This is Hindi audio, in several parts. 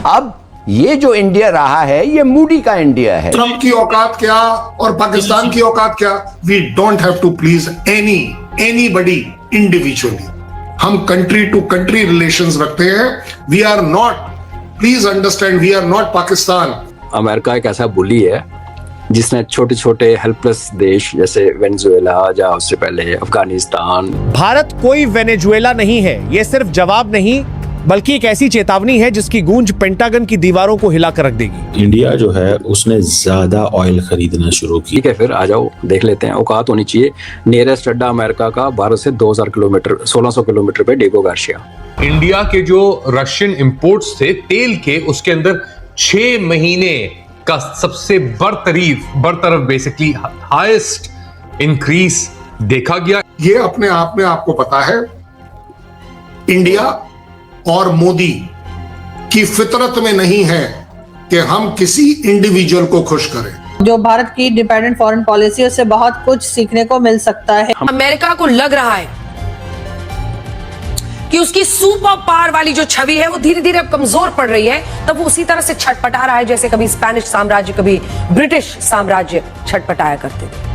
अब ये जो इंडिया रहा है ये मूडी का इंडिया है। ट्रंप की औकात क्या और पाकिस्तान की औकात क्या? We don't have to please anybody individually. हम कंट्री टू कंट्री रिलेशंस रखते हैं। We are not, please understand, we are not Pakistan. America एक ऐसा बुली है जिसने छोटे छोटे हेल्पलेस देश जैसे वेनेजुएला या उससे पहले अफगानिस्तान। भारत कोई वेनेजुएला नहीं है। ये सिर्फ जवाब नहीं बल्कि एक ऐसी चेतावनी है जिसकी गूंज पेंटागन की दीवारों को हिलाकर रख देगी। इंडिया जो है उसने ज्यादा ऑयल खरीदना शुरू की। ठीक है, फिर आ जाओ देख लेते हैं। औकात होनी चाहिए। नियरेस्ट अड्डा अमेरिका का भारत से 2000 किलोमीटर 1600 किलोमीटर पे डिएगो गार्सिया। इंडिया के जो रशियन इंपोर्ट्स थे तेल के, उसके अंदर 6 महीने का सबसे बरतरफ बेसिकली हाईएस्ट इंक्रीज देखा गया। ये अपने आप में आपको पता है, इंडिया और मोदी की फितरत में नहीं है कि हम किसी इंडिविजुअल को खुश करें। जो भारत की डिपेंडेंट फॉरेन पॉलिसी उससे बहुत कुछ सीखने को मिल सकता है। अमेरिका को लग रहा है कि उसकी सुपर पावर वाली जो छवि है वो धीरे धीरे अब कमजोर पड़ रही है, तब वो उसी तरह से छटपटा रहा है जैसे कभी स्पेनिश साम्राज्य, कभी ब्रिटिश साम्राज्य छटपटाया करते थे।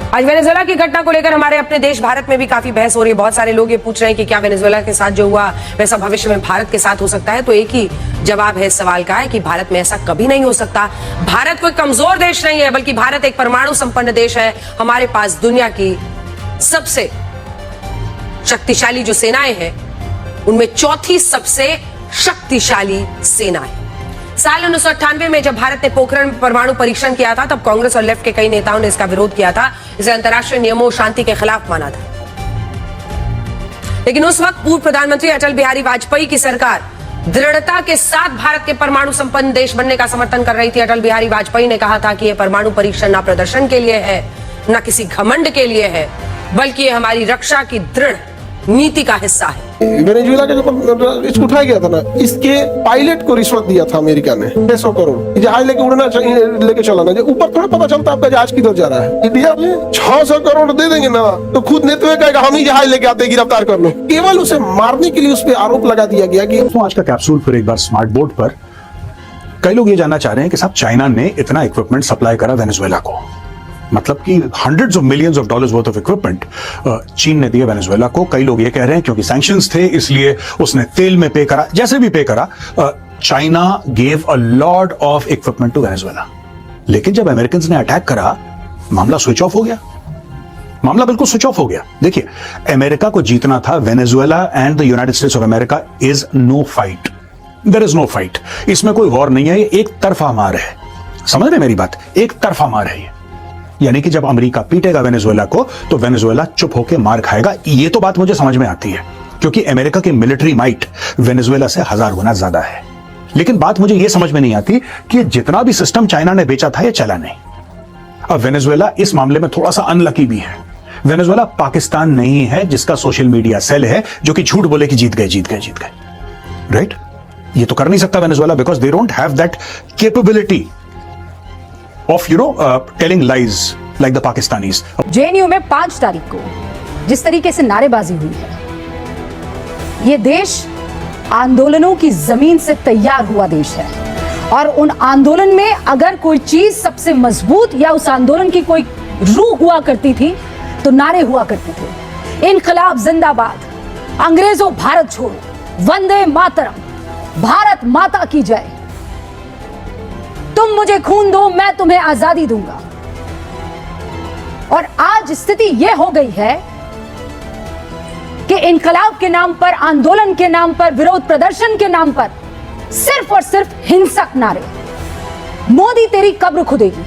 आज वेनेजुएला की घटना को लेकर हमारे अपने देश भारत में भी काफी बहस हो रही है। बहुत सारे लोग ये पूछ रहे हैं कि क्या वेनेजुएला के साथ जो हुआ वैसा भविष्य में भारत के साथ हो सकता है। तो एक ही जवाब है इस सवाल का है कि भारत में ऐसा कभी नहीं हो सकता। भारत कोई कमजोर देश नहीं है, बल्कि भारत एक परमाणु संपन्न देश है। हमारे पास दुनिया की सबसे शक्तिशाली जो सेनाएं हैं उनमें चौथी सबसे शक्तिशाली सेना है। साल 1998 में जब भारत ने पोखरण में परमाणु परीक्षण किया था, तब कांग्रेस और लेफ्ट के कई नेताओं ने इसका विरोध किया था। इसे अंतर्राष्ट्रीय नियमों और शांति के खिलाफ माना था। लेकिन उस वक्त पूर्व प्रधानमंत्री अटल बिहारी वाजपेयी की सरकार दृढ़ता के साथ भारत के परमाणु संपन्न देश बनने का समर्थन कर रही थी। अटल बिहारी वाजपेयी ने कहा था कि यह परमाणु परीक्षण ना प्रदर्शन के लिए है, ना किसी घमंड के लिए है, बल्कि यह हमारी रक्षा की दृढ़ नीति का हिस्सा है। वेनेजुएला के जो इसको उठाया गया था ना, इसके पायलट को रिश्वत दिया था अमेरिका ने 600 करोड़। जहाज लेके उड़ना लेके चलाना, जो ऊपर थोड़ा पता चलता आपका जहाज किधर जा रहा है। इंडिया में 600 करोड़ दे देंगे ना तो खुद नेता में कहेगा हम ही जहाज लेके आते, गिरफ्तार कर लो। केवल उसे मारने के लिए उस पर आरोप लगा दिया गया कि आज का कैप्सूल फिर एक बार स्मार्ट बोर्ड पर। कई लोग ये जानना चाह रहे हैं कि साहब चाइना ने इतना इक्विपमेंट सप्लाई करा वेनेजुएला को, मतलब कि hundreds of millions of dollars worth of equipment चीन ने दिया वेनेजुएला को। कई लोग ये कह रहे हैं क्योंकि सैंक्शंस थे इसलिए उसने तेल में पे करा, जैसे भी पे करा। China gave a lot of equipment to Venezuela. लेकिन जब अमेरिकन ने अटैक करा, मामला स्विच ऑफ हो गया। मामला बिल्कुल स्विच ऑफ हो गया। देखिए, अमेरिका को जीतना था। Venezuela and the United States of America is no fight. There is no fight. इसमें कोई वॉर नहीं है, ये एक तरफा मार है। समझ रहे मेरी बात? एक तरफा मार है ये। यानी कि जब अमेरिका पीटेगा वेनेजुएला को तो वेनेजुएला चुप होकर मार खाएगा। ये तो बात मुझे समझ में आती है क्योंकि अमेरिका की मिलिट्री माइट वेनेजुएला से 1000 गुना ज्यादा है। लेकिन बात मुझे यह समझ में नहीं आती कि जितना भी सिस्टम चाइना ने बेचा था ये चला नहीं। अब वेनेजुएला इस मामले में थोड़ा सा अनलकी भी है। वेनेजुएला पाकिस्तान नहीं है जिसका सोशल मीडिया सेल है जो कि झूठ बोले कि जीत गए। राइट? ये तो कर नहीं सकता Venezuela because they don't have that capability of telling lies like the Pakistanis. JNU में 5 तारीख को जिस तरीके से नारेबाजी हुई है, ये देश आंदोलनों की जमीन से तैयार हुआ देश है। और उन आंदोलन में अगर कोई चीज सबसे मजबूत या उस आंदोलन की कोई रूह हुआ करती थी तो नारे हुआ करते थे। इनकलाब जिंदाबाद, अंग्रेजों भारत छोड़ो, वंदे मातरम, भारत माता की जय, तुम मुझे खून दो मैं तुम्हें आजादी दूंगा। और आज स्थिति यह हो गई है कि इनकलाब के नाम पर, आंदोलन के नाम पर, विरोध प्रदर्शन के नाम पर सिर्फ और सिर्फ हिंसक नारे। मोदी तेरी कब्र खुदेगी।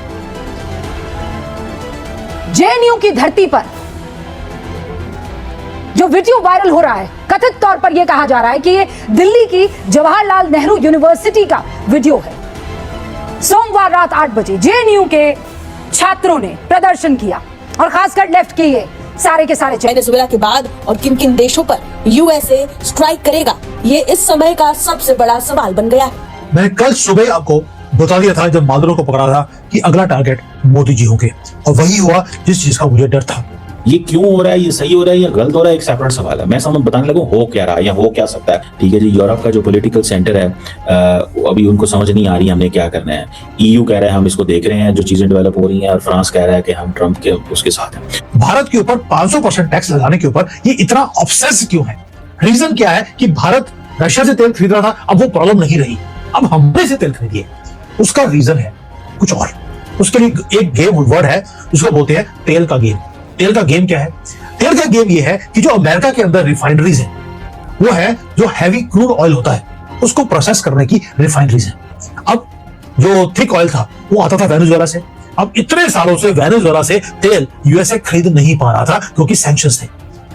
जेएनयू की धरती पर जो वीडियो वायरल हो रहा है, कथित तौर पर यह कहा जा रहा है कि यह दिल्ली की जवाहरलाल नेहरू यूनिवर्सिटी का वीडियो है। सोमवार रात 8 बजे जेएनयू के छात्रों ने प्रदर्शन किया और खासकर लेफ्ट के ये सारे के सारे। वेनेजुएला के बाद और किन किन देशों पर यूएसए स्ट्राइक करेगा, ये इस समय का सबसे बड़ा सवाल बन गया है। मैं कल सुबह आपको बता दिया था जब मादुरो को पकड़ा था कि अगला टारगेट मोदी जी होंगे, और वही हुआ जिस चीज का मुझे डर था। ये क्यों हो रहा है, ये सही हो रहा है या गलत हो रहा है, एक सेपरेट सवाल है। मैं समझ बताने लगूं हो क्या रहा है या हो क्या सकता है। ठीक है जी, यूरोप का जो पॉलिटिकल सेंटर है अभी उनको समझ नहीं आ रही हमें क्या करना है। ईयू कह रहा है हम इसको देख रहे हैं जो चीजें डेवलप हो रही हैं, और फ्रांस कह रहा है कि हम ट्रंप के उसके साथ हैं। भारत के ऊपर 500% टैक्स लगाने के ऊपर ये इतना ऑब्सेस क्यों है? रीजन क्या है कि भारत रशिया से तेल खरीद रहा था, अब वो प्रॉब्लम नहीं रही, अब हमने से तेल खरीदिए। उसका रीजन है कुछ और। उसके लिए एक गेम वर्ड है जिसको बोलते हैं तेल का गेम। तेल का गेम क्या है? तेल का गेम ये है कि जो अमेरिका के अंदर रिफाइनरीज है वो है जो हैवी क्रूड ऑयल होता है उसको प्रोसेस करने की रिफाइनरीज है। अब जो थिक ऑयल था वो आता था वेनेजुएला से। अब इतने सालों से वेनेजुएला से तेल यूएसए खरीद नहीं पा रहा था क्योंकि सैंक्शंस थे।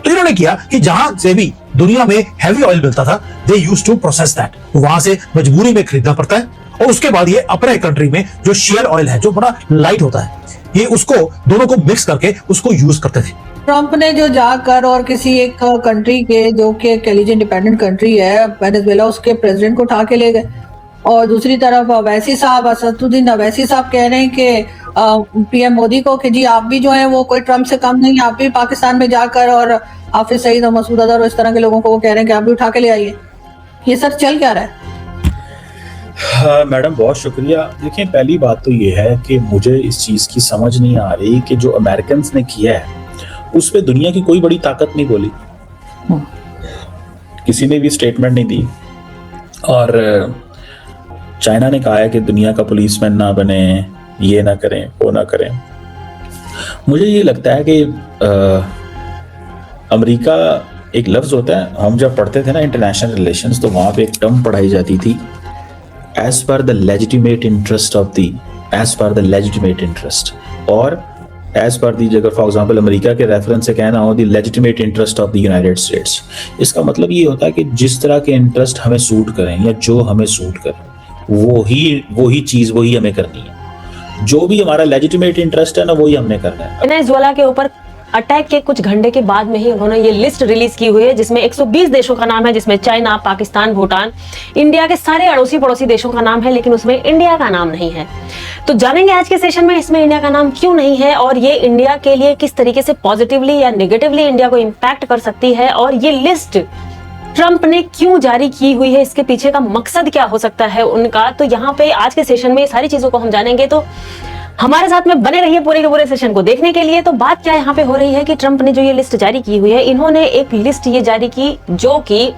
तो इन्होंने किया कि जहां से भी दुनिया में हैवी ऑयल मिलता था they used to process that, वहां से मजबूरी में खरीदना पड़ता है। और उसके बाद ये अपने कंट्री में जो शेयर ऑयल है जो बड़ा लाइट होता है, ये उसको दोनों को मिक्स करके उसको यूज करते थे। ट्रंप ने जो जाकर और किसी एक कंट्री के जो कि इंडिपेंडेंट कंट्री है वेनेजुएला, उसके प्रेसिडेंट को उठा के ले गए। और दूसरी तरफ अवैसी साहब, असदुद्दीन अवैसी साहब कह रहे हैं कि पीएम मोदी को कि जी आप भी जो है वो कोई ट्रंप से कम नहीं, आप भी पाकिस्तान में जाकर और हाफिज सईद और मसूद अजहर और इस तरह के लोगों को वो कह रहे हैं कि आप भी उठा के ले आइए। ये सर चल क्या रहा है? मैडम बहुत शुक्रिया। देखिए पहली बात तो ये है कि मुझे इस चीज़ की समझ नहीं आ रही कि जो अमेरिकन ने किया है उस पर दुनिया की कोई बड़ी ताकत नहीं बोली, किसी ने भी स्टेटमेंट नहीं दी। और चाइना ने कहा है कि दुनिया का पुलिसमैन ना बने, ये ना करें, वो ना करें। मुझे ये लगता है कि अमेरिका एक लफ्ज़ होता है, हम जब पढ़ते थे ना इंटरनेशनल रिलेशंस तो वहाँ पे एक टर्म पढ़ाई जाती थी as per the legitimate interest of the, as per the legitimate interest, और एज पर दी, अगर फॉर एग्जाम्पल अमेरिका के रेफरेंस से कहना हो the legitimate interest of the United States. इसका मतलब ये होता है कि जिस तरह के इंटरेस्ट हमें सूट करें या जो हमें सूट करें वही चीज़ वही हमें करनी है। जो भी हमारा लेजिटिमेट इंटरेस्ट है ना वही हमने करना है। वेनेजुएला के ऊपर अटैक के कुछ घंटे के बाद में ही उन्होंने ये लिस्ट रिलीज की हुई है जिसमें 120 देशों का नाम है, जिसमें चाइना, पाकिस्तान, भूटान, इंडिया के सारे अड़ोसी पड़ोसी देशों का नाम है, लेकिन उसमें इंडिया का नाम नहीं है। तो जानेंगे आज के सेशन में इसमें इंडिया का नाम क्यों नहीं है और ये इंडिया के लिए किस तरीके से पॉजिटिवली या नेगेटिवली इंडिया को इम्पैक्ट कर सकती है, और ये लिस्ट ट्रंप ने क्यों जारी की हुई है, इसके पीछे का मकसद क्या हो सकता है उनका। तो यहाँ पे आज के सेशन में सारी चीजों को हम जानेंगे, तो हमारे साथ में बने रहिए पूरे के पूरे सेशन को देखने के लिए। तो बात क्या यहाँ पे हो रही है कि ट्रंप ने जो ये लिस्ट जारी की हुई है, इन्होंने एक लिस्ट ये जारी की जो कि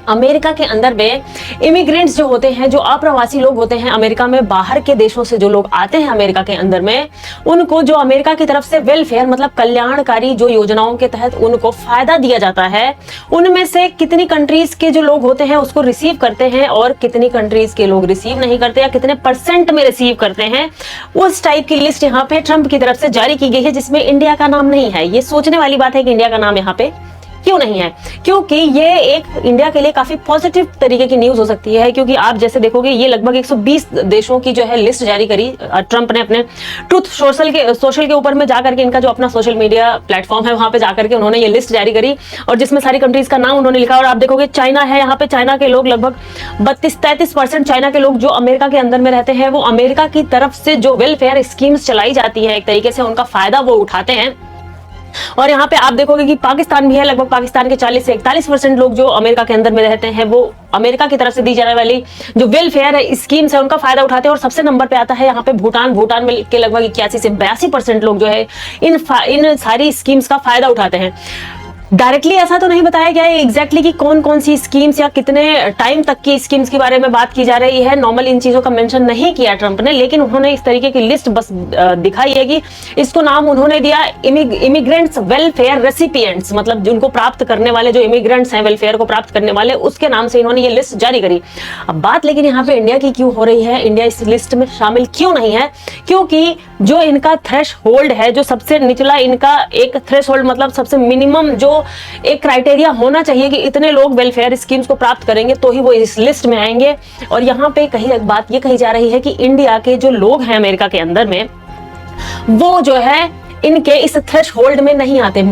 अमेरिका के अंदर में इमिग्रेंट्स जो होते हैं, जो अप्रवासी लोग होते हैं अमेरिका में, बाहर के देशों से जो लोग आते हैं अमेरिका के अंदर में, उनको जो अमेरिका की तरफ से वेलफेयर मतलब कल्याणकारी जो योजनाओं के तहत उनको फायदा दिया जाता है, उनमें से कितनी कंट्रीज के जो लोग होते हैं उसको रिसीव करते हैं और कितनी कंट्रीज के लोग रिसीव नहीं करते या कितने % में रिसीव करते हैं, उस टाइप की लिस्ट यहाँ पे ट्रंप की तरफ से जारी की गई है जिसमें इंडिया का नाम नहीं है। ये सोचने वाली बात है कि इंडिया का नाम यहाँ पे क्यों नहीं है, क्योंकि ये एक इंडिया के लिए काफी पॉजिटिव तरीके की न्यूज हो सकती है। क्योंकि आप जैसे देखोगे ये लगभग 120 देशों की जो है लिस्ट जारी करी ट्रंप ने अपने ट्रुथ सोशल के ऊपर में जाकर के, इनका जो अपना सोशल मीडिया प्लेटफॉर्म है वहां पे जाकर के उन्होंने ये लिस्ट जारी करी और जिसमें सारी कंट्रीज का नाम उन्होंने लिखा। और आप देखोगे चाइना है, यहाँ पे चाइना के लोग लगभग 32-33% चाइना के लोग जो अमेरिका के अंदर में रहते हैं वो अमेरिका की तरफ से जो वेलफेयर स्कीम्स चलाई जाती है एक तरीके से उनका फायदा वो उठाते हैं। और यहाँ पे आप देखोगे कि पाकिस्तान भी है, लगभग पाकिस्तान के 40 से 41% लोग जो अमेरिका के अंदर में रहते हैं वो अमेरिका की तरफ से दी जाने वाली जो वेलफेयर स्कीम्स है उनका फायदा उठाते हैं। और सबसे नंबर पे आता है यहाँ पे भूटान में के लगभग 81 से 82% लोग जो है इन सारी स्कीम्स का फायदा उठाते हैं। डायरेक्टली ऐसा तो नहीं बताया गया है एग्जैक्टली कि कौन कौन सी स्कीम्स या कितने टाइम तक की स्कीम्स के बारे में बात की जा रही है। नॉर्मल इन चीजों का मेंशन नहीं किया ट्रंप ने, लेकिन उन्होंने इस तरीके की लिस्ट बस दिखाई है कि इसको नाम उन्होंने दिया इमिग्रेंट्स वेलफेयर रेसिपिएंट्स, मतलब जिनको प्राप्त करने वाले जो इमिग्रेंट्स हैं वेलफेयर को प्राप्त करने वाले, उसके नाम से इन्होंने ये लिस्ट जारी करी। अब बात लेकिन यहाँ पे इंडिया की क्यों हो रही है, इंडिया इस लिस्ट में शामिल क्यों नहीं है, क्योंकि जो इनका थ्रेश होल्ड है, जो सबसे निचला इनका एक थ्रेश होल्ड मतलब सबसे मिनिमम जो एक क्राइटेरिया होना चाहिए कि इतने लोग वेलफेयर स्कीम्स को प्राप्त करेंगे तो ही वो इस लिस्ट में आएंगे। और यहाँ पे कहीं एक बात ये कही जा रही है कि इंडिया के जो लोग हैं अमेरिका के अंदर में वो जो है इनके इस थ्रेश होल्ड में नहीं आते।